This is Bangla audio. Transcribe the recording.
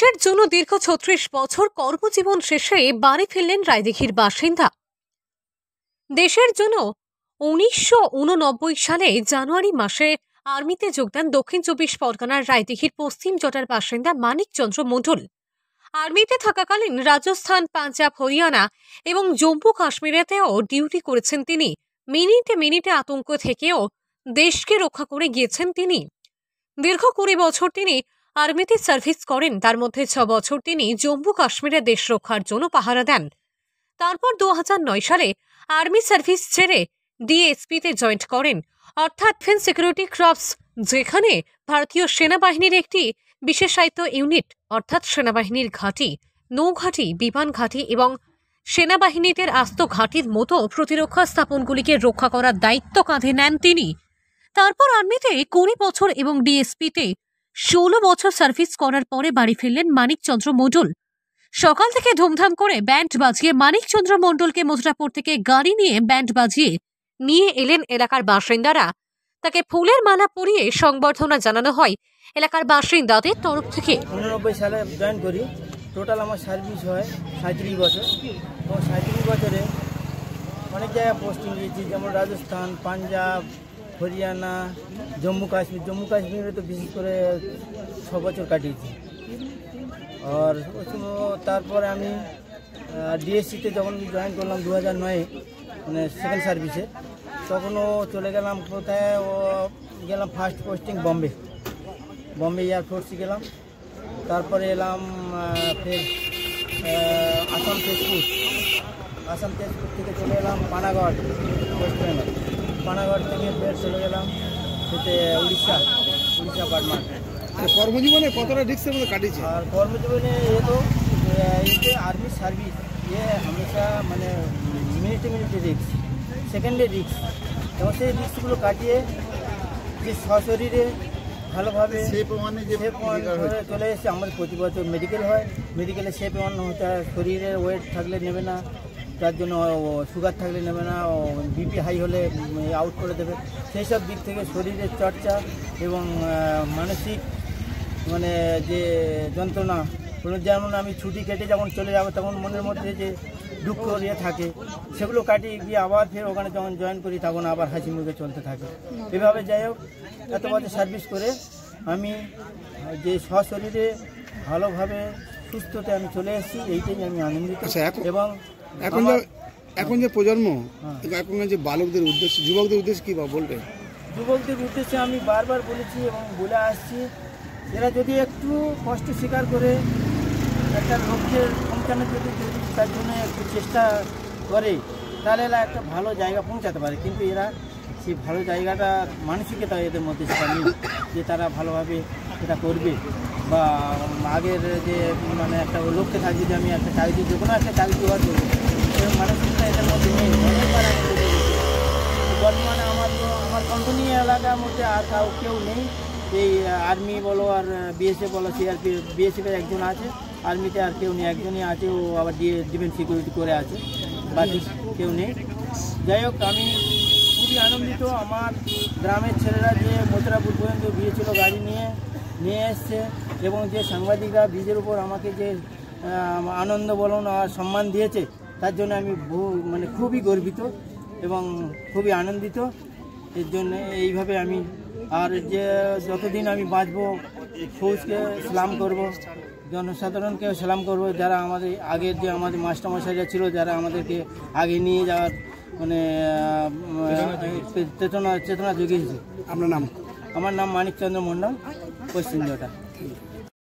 দেশের জন্য দীর্ঘ ৩৬ বছর কর্মজীবন শেষে বাড়ি ফিরলেন রায়দিঘির বাসিন্দা। দেশের জন্য ১৯৮৯ সালে জানুয়ারি মাসে আর্মিতে যোগদান দক্ষিণ ২৪ পরগনার রায়দিঘির পশ্চিম জটার বাসিন্দা মানিকচন্দ্র মণ্ডল। আর্মিতে থাকাকালীন রাজস্থান, পাঞ্জাব, হরিয়ানা এবং জম্মু কাশ্মীরেতেও ডিউটি করেছেন তিনি। মিনিটে মিনিটে আতঙ্ক থেকেও দেশকে রক্ষা করে গিয়েছেন তিনি। দীর্ঘ ২০ বছর তিনি আর্মিতে সার্ভিস করেন। তার মধ্যে ৬ বছর তিনি জম্মু কাশ্মীরে দেশ রক্ষার জন্য পাহারা দেন। তারপর ২০০৯ সালে আর্মি সার্ভিস ছেড়ে ডিএসপিতে জয়েন্ট করেন, অর্থাৎ ডিফেন্স সিকিউরিটি ক্রপস, যেখানে ভারতীয় সেনাবাহিনীর একটি বিশেষায়িত ইউনিট, অর্থাৎ সেনাবাহিনীর ঘাঁটি, নৌঘাঁটি, বিমান ঘাঁটি এবং সেনাবাহিনীদের আস্ত ঘাঁটির মতো প্রতিরক্ষা স্থাপনগুলিকে রক্ষা করার দায়িত্ব কাঁধে নেন তিনি। তারপর আর্মিতে ২০ বছর এবং ডিএসপিতে ১৬ বছর সার্ভিস করার পরে বাড়ি ফিরলেন মানিকচন্দ্র মণ্ডল। সকাল থেকে ধুমধাম করে ব্যান্ড বাজিয়ে মানিকচন্দ্র মণ্ডলকে মথুরাপুর থেকে গাড়ি নিয়ে ব্যান্ড বাজিয়ে নিয়ে এলেন এলাকার বাসিন্দারা। তাকে ফুলের মালা পরিয়ে সংবর্ধনা জানানো হয় এলাকার বাসিন্দাদের তরফ থেকে। 89 সালে জয়েন করি। টোটাল আমার সার্ভিস হয় 37 বছর। তো 37 বছরে অনেক জায়গায় পোস্টিং দিয়েছি, যেমন রাজস্থান, পাঞ্জাব, হরিয়ানা, জম্মু কাশ্মীরে তো বিশেষ করে 6 বছর কাটিয়েছি। আর তারপরে আমি ডিএসসিতে যখন জয়েন করলাম 2009-এ, মানে সেকেন্ড সার্ভিসে, তখনও চলে গেলাম কোথায়, গেলাম ফার্স্ট পোস্টিং বম্বে এয়ারফোর্সে গেলাম। তারপরে এলাম ফের আসাম তেজপুর থেকে চলে এলাম পানাগড়, ওয়েস্ট বেঙ্গল। পানাগড় থেকে ফের চলে গেলাম উড়িষ্যা পাটনা। কর্মজীবনে কতটা রিস্কের মধ্যে কাটিয়েছে? আর কর্মজীবনে এতে আর্মি সার্ভিস হামেশা মানে মিনিটে রিস্ক, সেকেন্ডে রিস্ক, এবং সেই রিস্কগুলো কাটিয়ে যে সশরীরে ভালোভাবে চলে এসেছে। আমাদের প্রতি বছর মেডিকেল হয়, মেডিকেলে সেফ ওয়ান হতে হয়। শরীরের ওয়েট থাকলে নেবে না, তার জন্য সুগার থাকলে নেবে না, বিপি হাই হলে আউট করে দেবে। সেই সব দিক থেকে শরীরের চর্চা এবং মানসিক মানে যে যন্ত্রণা, যেমন আমি ছুটি কেটে যখন চলে যাবো তখন মনের মধ্যে যে দুঃখ ইয়ে থাকে, সেগুলো কাটিয়ে গিয়ে আবার ফের ওখানে যখন জয়েন করি তখন আবার হাসি মুখে চলতে থাকে। এভাবে যাই হোক, এত বছর সার্ভিস করে আমি যে সশরীরে ভালোভাবে সুস্থতে আমি চলে এসেছি, এইটাই আমি আনন্দিত। এবং এখন যে প্রজন্ম, এখন যে বালকদের উদ্দেশ্যে, যুবকদের উদ্দেশ্যে কী বলবে? যুবকদের উদ্দেশ্যে আমি বারবার বলেছি এবং বলে আসছি, এরা যদি একটু কষ্ট স্বীকার করে একটা লক্ষ্যের পৌঁছানোর যদি তার জন্য একটু চেষ্টা করে, তাহলে এরা একটা ভালো জায়গা পৌঁছাতে পারে। কিন্তু এরা সেই ভালো জায়গাটা মানসিকতা এদের মধ্যে সেটা নেই যে তারা ভালোভাবে এটা করবে, বা আগের যে মানে একটা লক্ষ্যে থাকবে যে আমি একটা চাকরি, যে কোনো একটা চাকরি জোগাড় করবো, সেই মানসিকতা এদের মধ্যে নেই। অনেকবার আমি বর্তমানে আমার কন্টনি এলাকার মধ্যে আর কেউ নেই। এই আর্মি বলো আর বিএসএফ বলো, বিএসএফের একজন আছে, আর্মিতে আর কেউ নেই, একজনই আছে, ও আবার ডিফেন্স সিকিউরিটি করে আছে, বাকি কেউ নেই। যাই হোক, আমি খুবই আনন্দিত। আমার গ্রামের ছেলেরা যে মথুরাপুর পর্যন্ত গিয়েছিল গাড়ি নিয়ে এসছে, এবং যে সাংবাদিকরা ব্রিজের উপর আমাকে যে আনন্দ বলুন আর সম্মান দিয়েছে, তার জন্য আমি মানে খুবই গর্বিত এবং খুবই আনন্দিত। এর জন্য এইভাবে আমি আর যে যতদিন আমি বাঁচবো, ফৌজকে সালাম করব, জনসাধারণকে সালাম করব, যারা আমাদের আগের যে আমাদের মাস্টারমশাইরা ছিল, যারা আমাদেরকে আগে নিয়ে যাওয়ার মানে চেতনা জুগিয়েছে। আপনার নাম? আমার নাম মানিকচন্দ্র মণ্ডল, পশ্চিম জটা।